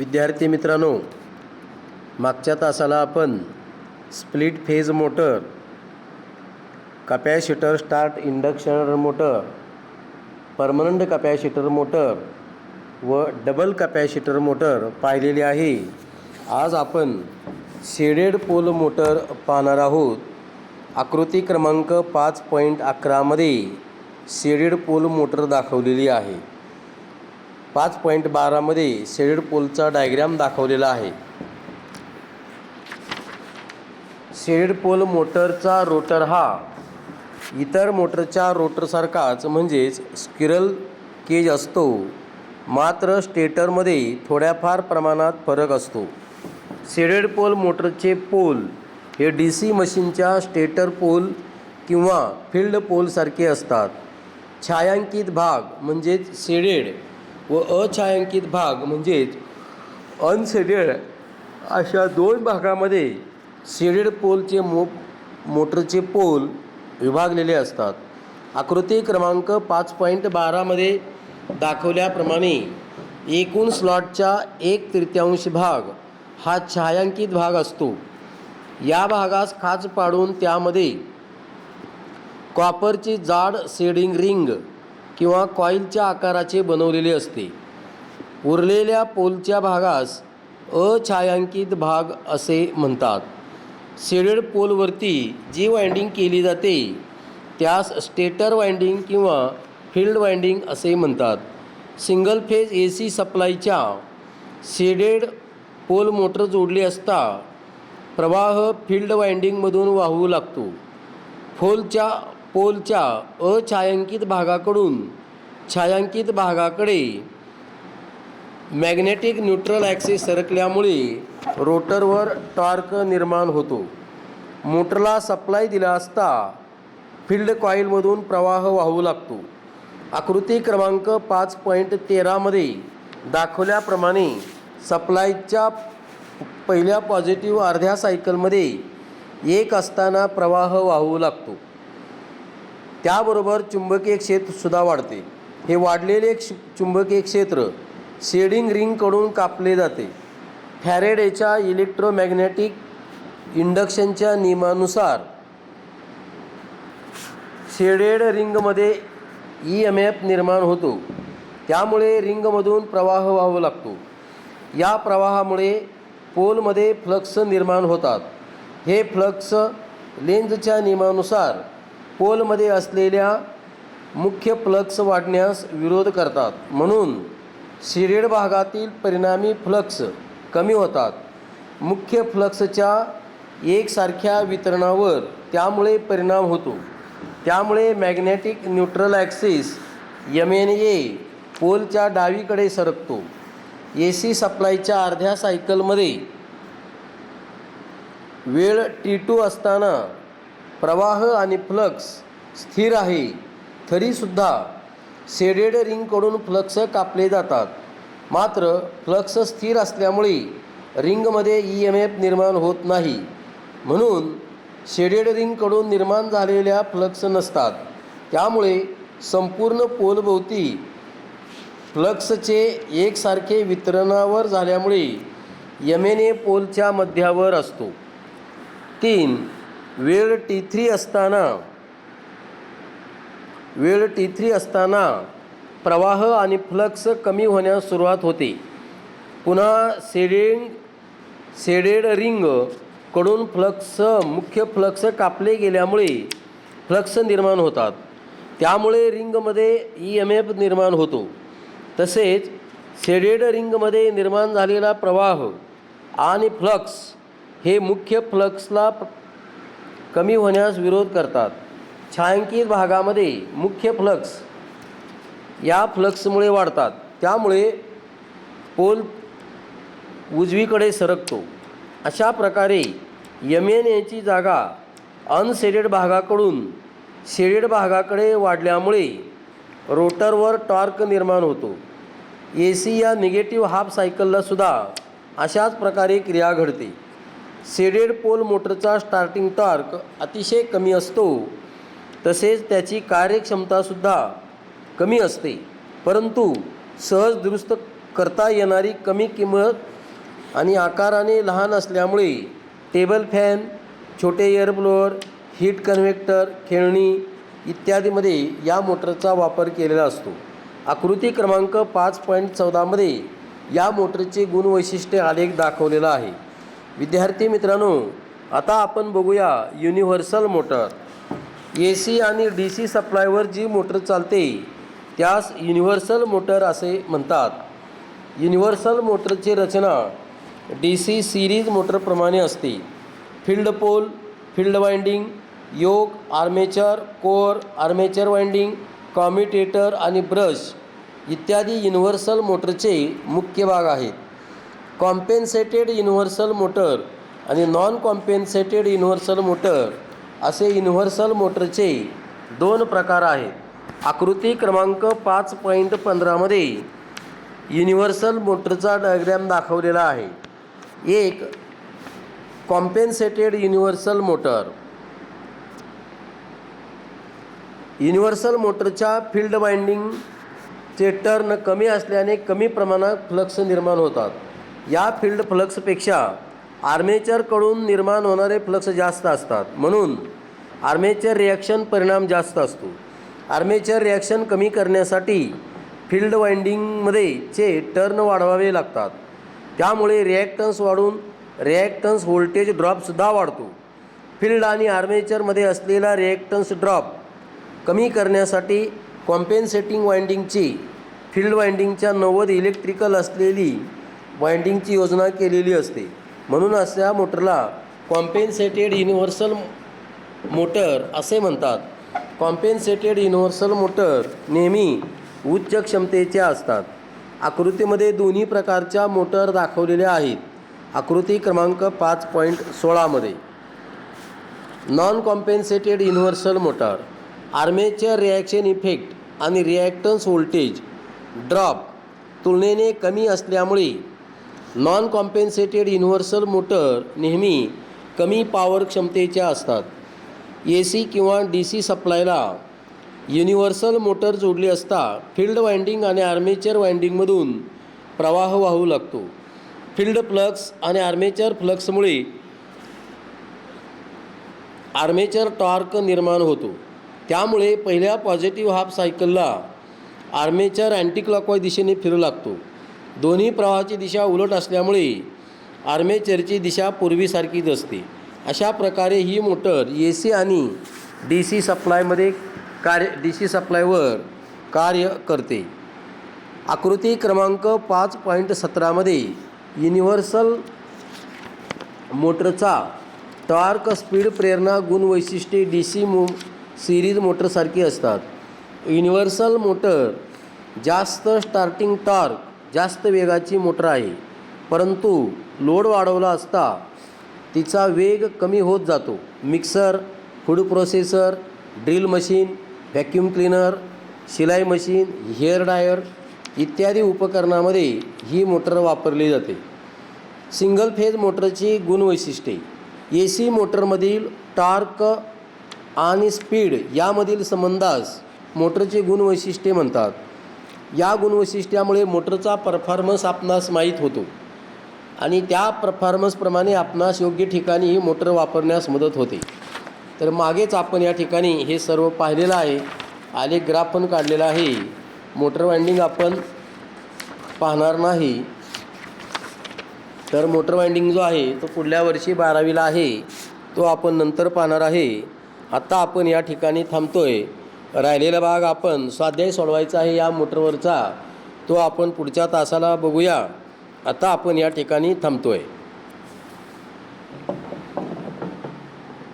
विद्यार्थी मित्रांनो, मागच्या तासाला आपण split phase motor, capacitor start induction motor, permanent capacitor motor व डबल कॅपॅसिटर मोटर पाहिलेली आहे. आज आपण शेडेड पोल मोटर पाहणार आहोत. आकृती क्रमांक 5.11 मध्ये शेडेड पोल मोटर दाखवलेली आहे. 5.12 मध्ये शेडेड पोलचा डायग्राम दाखवलेला आहे. शेडेड पोल मोटरचा रोटर हा इतर मोटरच्या रोटरसारखाच म्हणजेच स्क्विरल केज असतो, मात्र स्टेटरमध्ये थोड्याफार प्रमाणात फरक असतो. शेडेड पोल मोटरचे पोल हे DC मशीनच्या स्टेटर पोल किंवा फील्ड पोलसारखे असतात. छायांकित भाग म्हणजेच शेडेड व अछायांकित भाग म्हणजेच अनशेडेड अशा दोन भागामध्ये शेडेड पोलचे मोटरचे पोल विभागलेले असतात. आकृती क्रमांक 5.12 मध्ये दाखवल्याप्रमाणे एकूण स्लॉटचा 1/3 भाग हा छायांकित भाग असतो. या भागास खाच पाडून त्यामध्ये कॉपरची जाड शेडिंग रिंग किंवा कॉईलच्या आकाराचे बनवलेले असते. उरलेल्या पोलच्या भागास अछायांकित भाग असे म्हणतात. शेडेड पोलवरती जी वाइंडिंग केली जाते त्यास स्टेटर वाइंडिंग किंवा फील्ड वाइंडिंग असे म्हणतात. सिंगल फेज AC सप्लायच्या शेडेड पोल मोटर जोडली असता प्रवाह फील्ड वाइंडिंगमधून वाहू लागतो. पोलच्या अछायांकित भागाकडून छायांकित भागाकडे मॅग्नेटिक न्यूट्रल ॲक्सिस सरकल्यामुळे रोटरवर टॉर्क निर्माण होतो. मोटरला सप्लाय दिला असता फील्ड कॉईलमधून प्रवाह वाहू लागतो. आकृती क्रमांक 5.13 मध्ये दाखवल्याप्रमाणे सप्लायच्या पहिल्या पॉझिटिव्ह अर्ध्या सायकलमध्ये 1 असताना प्रवाह वाहू लागतो. त्याबरोबर चुंबकीय क्षेत्रसुद्धा वाढते. हे वाढलेले चुंबकीय क्षेत्र शेडिंग रिंगकडून कापले जाते. फॅरेडेच्या इलेक्ट्रोमॅग्नेटिक इंडक्शनच्या नियमानुसार शेडेड रिंगमध्ये EMF निर्माण होतो. त्यामुळे रिंगमधून प्रवाह वाहू लागतो. या प्रवाहामुळे पोलमध्ये फ्लक्स निर्माण होतात. हे फ्लक्स लेंझच्या नियमानुसार पोलमध्ये असलेल्या मुख्य फ्लक्स वाढण्यास विरोध करतात. म्हणून शेडेड भागातील परिणामी फ्लक्स कमी होतात. मुख्य फ्लक्सच्या एकसारख्या वितरणावर त्यामुळे परिणाम होतो. त्यामुळे मॅग्नेटिक न्यूट्रल ॲक्सिस MNA पोलच्या डावीकडे सरकतो. AC सप्लायच्या अर्ध्या सायकलमध्ये वेळ T2 असताना प्रवाह आणि फ्लक्स स्थिर आहे, तरीसुद्धा शेडेड रिंगकडून फ्लक्स कापले जातात. मात्र फ्लक्स स्थिर असल्यामुळे रिंगमध्ये EMF निर्माण होत नाही. म्हणून शेडेड रिंगकडून निर्माण झालेल्या फ्लक्स नसतात. त्यामुळे संपूर्ण पोलभोवती फ्लक्सचे एकसारखे वितरणावर झाल्यामुळे MNA पोलच्या मध्यावर असतो. 3. वेळ T3 असताना प्रवाह आणि फ्लक्स कमी होण्यास सुरुवात होते. पुन्हा शेडेड रिंग कडून मुख्य फ्लक्स कापले गेल्यामुळे फ्लक्स निर्माण होतात. त्यामुळे रिंगमध्ये EMF निर्माण होतो. तसेच शेडेड रिंगमध्ये निर्माण झालेला प्रवाह आणि फ्लक्स हे मुख्य फ्लक्सला कमी होण्यास विरोध करतात. छायांकित भागामध्ये मुख्य फ्लक्स या फ्लक्समुळे वाढतात. त्यामुळे पोल उजवीकडे सरकतो. अशा प्रकारे MNAची जागा अनशेडेड भागाकडून शेडेड भागाकडे वाढल्यामुळे रोटरवर टॉर्क निर्माण होतो. AC या निगेटिव्ह हाफ सायकलला सुद्धा अशाच प्रकारे क्रिया घडते. शेडेड पोल मोटरचा स्टार्टिंग टॉर्क अतिशय कमी असतो. तसेच त्याची कार्यक्षमतासुद्धा कमी असते, परंतु सहज दुरुस्त करता येणारी कमी किंमत आणि आकाराने लहान असल्यामुळे टेबल फॅन, छोटे एअर ब्लोअर, हीट कन्व्हेक्टर, खेळणी इत्यादीमध्ये या मोटरचा वापर केलेला असतो. आकृती क्रमांक 5.14 मध्ये या मोटरचे गुणवैशिष्ट्ये आलेख दाखवलेला आहे. विद्यार्थी मित्रांनो, आता आपण बघूया युनिव्हर्सल मोटर. AC आणि DC सप्लायवर जी मोटर चालते त्यास युनिव्हर्सल मोटर असे म्हणतात. युनिव्हर्सल मोटरची रचना DC सिरीज मोटरप्रमाणे असते. Field pole, field winding, yoke, armature, core, armature winding, commutator आणि ब्रश इत्यादी युनिव्हर्सल मोटरचे मुख्य भाग आहेत. कॉम्पेन्सेटेड युनिव्हर्सल मोटर आणि नॉन कॉम्पेन्सेटेड युनिव्हर्सल मोटर असे युनिव्हर्सल मोटरचे 2 प्रकार आहेत. आकृती क्रमांक 5.15 मध्ये युनिव्हर्सल मोटरचा डायग्रॅम दाखवलेला आहे. एक कॉम्पेन्सेटेड युनिव्हर्सल मोटर. युनिव्हर्सल मोटरच्या फील्ड वाइंडिंगचे टर्न कमी असल्याने कमी प्रमाणात फ्लक्स निर्माण होतात. या फील्ड फ्लक्सपेक्षा आर्मेचरकडून निर्माण होणारे फ्लक्स जास्त असतात, म्हणून आर्मेचर रिॲक्शन परिणाम जास्त असतो. आर्मेचर रिॲक्शन कमी करण्यासाठी फील्ड वाइंडिंगमध्ये चे टर्न वाढवावे लागतात. त्यामुळे रिॲक्टन्स वाढून रिॲक्टन्स व्होल्टेज ड्रॉपसुद्धा वाढतो. फील्ड आणि आर्मेचरमध्ये असलेला रिॲक्टन्स ड्रॉप कमी करण्यासाठी कॉम्पेन्सेटिंग वाइंडिंगची फील्ड वाइंडिंगच्या 90 इलेक्ट्रिकल असलेली वाइंडिंगची योजना केलेली असते. म्हणून अशा मोटरला कॉम्पेन्सेटेड युनिव्हर्सल मोटर असे म्हणतात. कॉम्पेन्सेटेड युनिव्हर्सल मोटर नेहमी उच्च क्षमतेच्या असतात. आकृतीमध्ये दोन्ही प्रकारच्या मोटर दाखवलेल्या आहेत. आकृती क्रमांक 5.16 मध्ये non compensated universal motor. Armature reaction effect आणि रिॲक्टन्स व्होल्टेज ड्रॉप तुलनेने कमी असल्यामुळे नॉन कॉम्पेन्सेटेड युनिव्हर्सल मोटर नेहमी कमी पॉवर क्षमतेच्या असतात. AC किंवा DC सप्लायला युनिव्हर्सल मोटर जोडली असता फील्ड वाइंडिंग आणि आर्मेचर वाइंडिंगमधून प्रवाह वाहू लागतो. फील्ड फ्लक्स आणि आर्मेचर फ्लक्समुळे आर्मेचर टॉर्क निर्माण होतो. त्यामुळे पहिल्या पॉझिटिव्ह हाफ सायकलला आर्मेचर अँटी क्लॉकवाईज दिशेने फिरू लागतो. दोन्ही प्रवाहाची दिशा उलट असल्यामुळे आर्मेचरची दिशा पूर्वीसारखीच असते. अशा प्रकारे ही मोटर AC आणि DC सप्लायवर कार्य करते. आकृती क्रमांक 5.17 मध्ये युनिव्हर्सल मोटरचा टॉर्क स्पीड प्रेरणा गुणवैशिष्ट्ये DC सिरीज मोटरसारखी असतात. युनिव्हर्सल मोटर जास्त स्टार्टिंग टॉर्क, जास्त वेगाची मोटर आहे, परंतु लोड वाढवला असता तिचा वेग कमी होत जातो. Mixer, food processor, drill machine, vacuum cleaner, शिलाई मशीन, हेअर ड्रायर इत्यादी उपकरणामध्ये ही मोटर वापरली जाते. सिंगल फेज मोटरची गुणवैशिष्ट्ये. AC मोटरमधील टॉर्क आणि स्पीड यामधील संबंधास मोटरचे गुणवैशिष्ट्ये म्हणतात. या गुणवैशिष्ट्यामुळे मोटरचा परफॉर्मन्स आपणास माहीत होतो आणि त्या परफॉर्मन्सप्रमाणे आपणास योग्य ठिकाणी ही मोटर वापरण्यास मदत होते. तर मागेच आपण या ठिकाणी हे सर्व पाहिलेलं आहे. आलेख ग्राफ पण काढलेला आहे. मोटर वाइंडिंग आपण पाहणार नाही, तर मोटर वाइंडिंग जो आहे तो पुढल्या वर्षी 12वीला आहे, तो आपण नंतर पाहणार आहे. आता आपण या ठिकाणी थांबतोय. राहिलेला भाग आपण स्वाध्याय सोडवायचा आहे या मोटरवरचा, तो आपण पुढच्या तासाला बघूया. आता आपण या ठिकाणी थांबतोय.